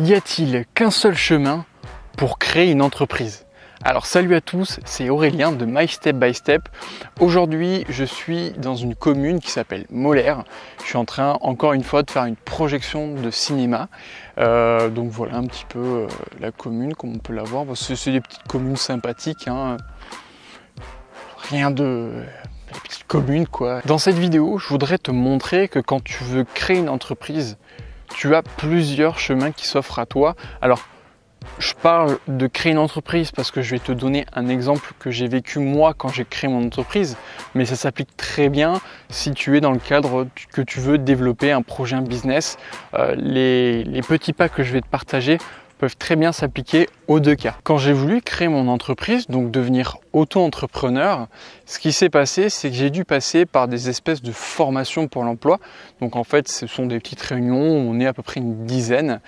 Y a-t-il qu'un seul chemin pour créer une entreprise? Alors salut à tous, c'est Aurélien de My Step by Step. Aujourd'hui, je suis dans une commune qui s'appelle Molaire. Je suis en train, encore une fois, de faire une projection de cinéma. Donc voilà un petit peu la commune, comme on peut la voir. C'est des petites communes sympathiques, hein. Rien de... des petites communes, quoi. Dans cette vidéo, je voudrais te montrer que quand tu veux créer une entreprise, tu as plusieurs chemins qui s'offrent à toi. Alors, je parle de créer une entreprise parce que je vais te donner un exemple que j'ai vécu moi quand j'ai créé mon entreprise, mais ça s'applique très bien si tu es dans le cadre que tu veux développer un projet, un business. Les petits pas que je vais te partager peuvent très bien s'appliquer aux deux cas. Quand j'ai voulu créer mon entreprise, donc devenir auto-entrepreneur, ce qui s'est passé, c'est que j'ai dû passer par des espèces de formations pour l'emploi. Donc en fait, ce sont des petites réunions, on est à peu près une dizaine.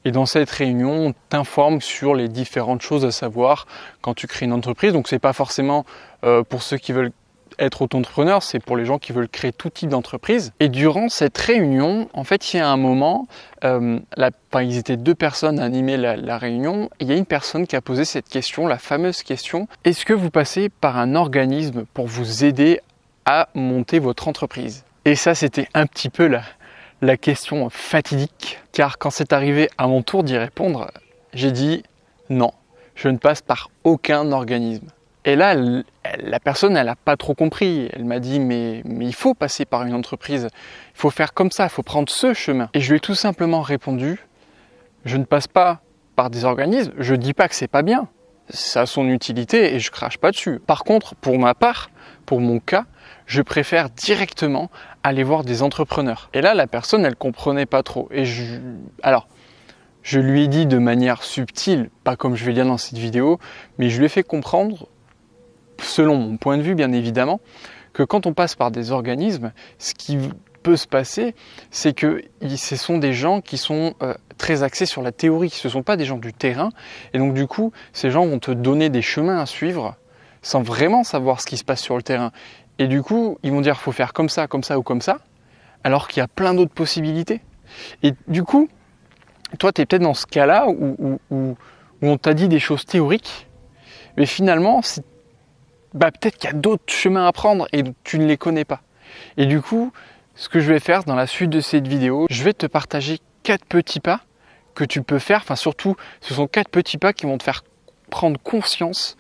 Et dans cette réunion, on t'informe sur les différentes choses à savoir quand tu crées une entreprise. Donc c'est pas forcément pour ceux qui veulent être auto-entrepreneur, c'est pour les gens qui veulent créer tout type d'entreprise. Et durant cette réunion, en fait, il y a un moment, ils étaient deux personnes à animer la réunion, et il y a une personne qui a posé cette question, la fameuse question: est-ce que vous passez par un organisme pour vous aider à monter votre entreprise? Et ça, c'était un petit peu la question fatidique, car quand c'est arrivé à mon tour d'y répondre, j'ai dit non, je ne passe par aucun organisme. Et là, la personne, elle n'a pas trop compris. Elle m'a dit, mais il faut passer par une entreprise. Il faut faire comme ça, il faut prendre ce chemin. Et je lui ai tout simplement répondu, je ne passe pas par des organismes. Je ne dis pas que c'est pas bien. Ça a son utilité et je crache pas dessus. Par contre, pour ma part, pour mon cas, je préfère directement aller voir des entrepreneurs. Et là, la personne, elle comprenait pas trop. Je lui ai dit de manière subtile, pas comme je vais dire dans cette vidéo, mais je lui ai fait comprendre, selon mon point de vue bien évidemment, que quand on passe par des organismes, ce qui peut se passer, c'est que ce sont des gens qui sont très axés sur la théorie, ce ne sont pas des gens du terrain, et donc du coup, ces gens vont te donner des chemins à suivre sans vraiment savoir ce qui se passe sur le terrain. Et du coup, ils vont dire, il faut faire comme ça ou comme ça, alors qu'il y a plein d'autres possibilités. Et du coup, toi, tu es peut-être dans ce cas-là où on t'a dit des choses théoriques, mais finalement, peut-être qu'il y a d'autres chemins à prendre et tu ne les connais pas. Et du coup, ce que je vais faire dans la suite de cette vidéo, je vais te partager 4 petits pas que tu peux faire. Enfin, surtout, ce sont 4 petits pas qui vont te faire prendre conscience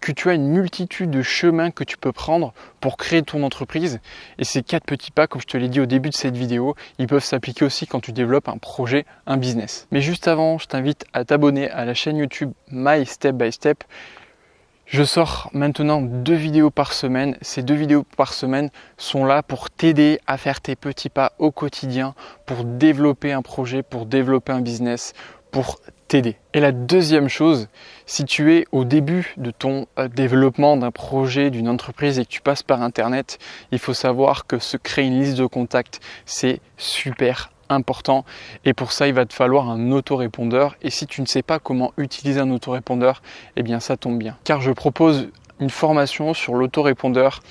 que tu as une multitude de chemins que tu peux prendre pour créer ton entreprise. Et ces 4 petits pas, comme je te l'ai dit au début de cette vidéo, ils peuvent s'appliquer aussi quand tu développes un projet, un business. Mais juste avant, je t'invite à t'abonner à la chaîne YouTube My Step by Step. Je sors maintenant 2 vidéos par semaine. Ces 2 vidéos par semaine sont là pour t'aider à faire tes petits pas au quotidien, pour développer un projet, pour développer un business, pour t'aider. Et la deuxième chose, si tu es au début de ton développement d'un projet, d'une entreprise et que tu passes par Internet, il faut savoir que se créer une liste de contacts, c'est super important. Et pour ça, il va te falloir un autorépondeur. Et si tu ne sais pas comment utiliser un autorépondeur, eh bien ça tombe bien. Car je propose une formation sur l'autorépondeur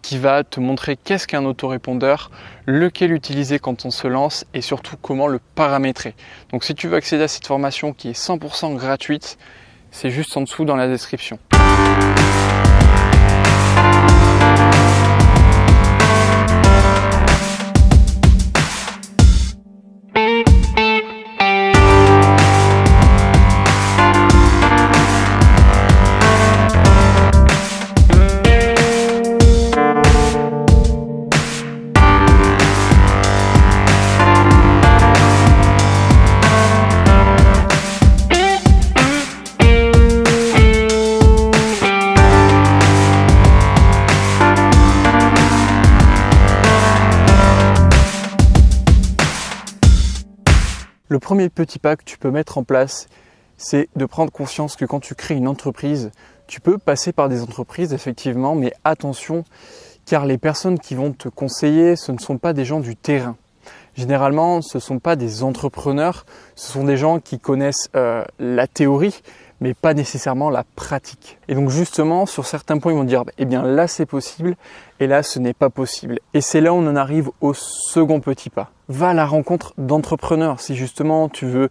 qui va te montrer qu'est-ce qu'un autorépondeur, lequel utiliser quand on se lance et surtout comment le paramétrer. Donc si tu veux accéder à cette formation qui est 100% gratuite, c'est juste en dessous dans la description. Le premier petit pas que tu peux mettre en place, c'est de prendre conscience que quand tu crées une entreprise, tu peux passer par des entreprises effectivement, mais attention, car les personnes qui vont te conseiller, ce ne sont pas des gens du terrain. Généralement, ce ne sont pas des entrepreneurs, ce sont des gens qui connaissent la théorie, mais pas nécessairement la pratique. Et donc justement, sur certains points, ils vont dire, eh bien là c'est possible, et là ce n'est pas possible. Et c'est là où on en arrive au second petit pas. Va à la rencontre d'entrepreneurs. Si justement tu veux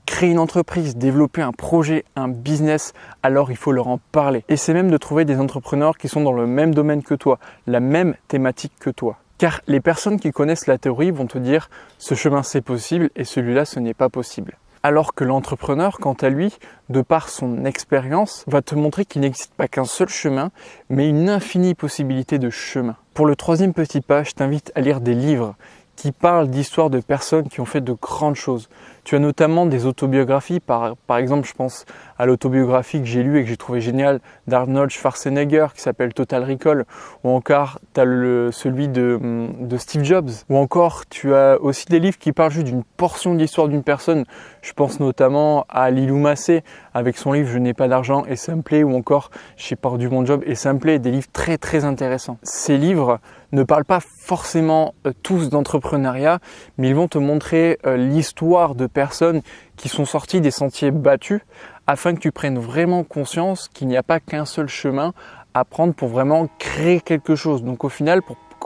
créer une entreprise, développer un projet, un business, alors il faut leur en parler. Et c'est même de trouver des entrepreneurs qui sont dans le même domaine que toi, la même thématique que toi. Car les personnes qui connaissent la théorie vont te dire ce chemin c'est possible et celui-là ce n'est pas possible. Alors que l'entrepreneur, quant à lui, de par son expérience, va te montrer qu'il n'existe pas qu'un seul chemin, mais une infinie possibilité de chemins. Pour le troisième petit pas, je t'invite à lire des livres qui parlent d'histoires de personnes qui ont fait de grandes choses. Tu as notamment des autobiographies, par exemple je pense à l'autobiographie que j'ai lue et que j'ai trouvé géniale d'Arnold Schwarzenegger qui s'appelle Total Recall, ou encore tu as celui de Steve Jobs, ou encore tu as aussi des livres qui parlent juste d'une portion de l'histoire d'une personne. Je pense notamment à Lilou Massé avec son livre Je n'ai pas d'argent et ça me plaît, ou encore J'ai perdu mon job et ça me plaît, des livres très très intéressants. Ces livres ne parlent pas forcément tous d'entrepreneuriat, mais ils vont te montrer l'histoire de personnes qui sont sorties des sentiers battus afin que tu prennes vraiment conscience qu'il n'y a pas qu'un seul chemin à prendre pour vraiment créer quelque chose. Donc au final,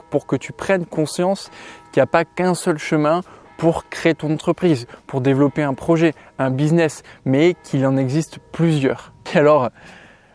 pour que tu prennes conscience qu'il n'y a pas qu'un seul chemin pour créer ton entreprise, pour développer un projet, un business, mais qu'il en existe plusieurs. Et alors,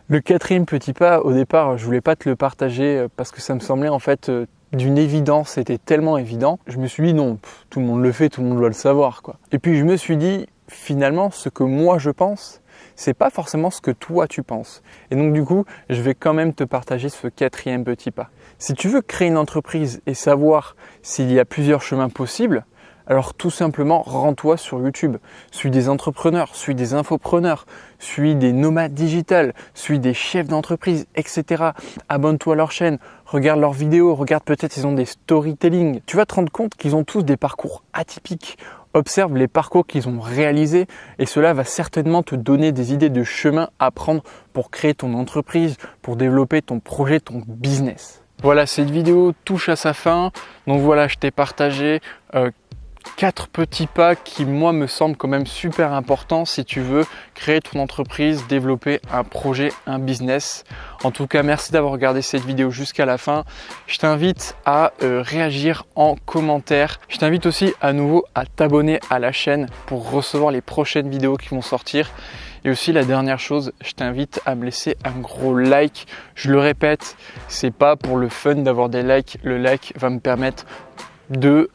le quatrième petit pas, au départ, je voulais pas te le partager parce que ça me semblait en fait d'une évidence, c'était tellement évident. Je me suis dit non, tout le monde le fait, tout le monde doit le savoir, quoi. Et puis je me suis dit, finalement, ce que moi je pense, c'est pas forcément ce que toi tu penses. Et donc du coup, je vais quand même te partager ce quatrième petit pas. Si tu veux créer une entreprise et savoir s'il y a plusieurs chemins possibles, alors tout simplement, rends-toi sur YouTube. Suis des entrepreneurs, suis des infopreneurs, suis des nomades digitales, suis des chefs d'entreprise, etc. Abonne-toi à leur chaîne, regarde leurs vidéos, regarde peut-être ils ont des storytelling. Tu vas te rendre compte qu'ils ont tous des parcours atypiques. Observe les parcours qu'ils ont réalisés et cela va certainement te donner des idées de chemin à prendre pour créer ton entreprise, pour développer ton projet, ton business. Voilà, cette vidéo touche à sa fin. Donc voilà, je t'ai partagé 4 petits pas qui, moi, me semblent quand même super importants si tu veux créer ton entreprise, développer un projet, un business. En tout cas, merci d'avoir regardé cette vidéo jusqu'à la fin. Je t'invite à réagir en commentaire. Je t'invite aussi à nouveau à t'abonner à la chaîne pour recevoir les prochaines vidéos qui vont sortir. Et aussi la dernière chose, je t'invite à me laisser un gros like. Je le répète, c'est pas pour le fun d'avoir des likes. Le like va me permettre de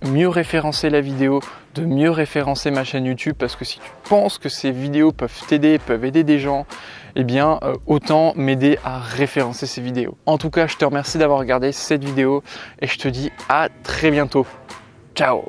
mieux référencer la vidéo, de mieux référencer ma chaîne YouTube, parce que si tu penses que ces vidéos peuvent t'aider, peuvent aider des gens, eh bien autant m'aider à référencer ces vidéos. En tout cas, je te remercie d'avoir regardé cette vidéo et je te dis à très bientôt. Ciao!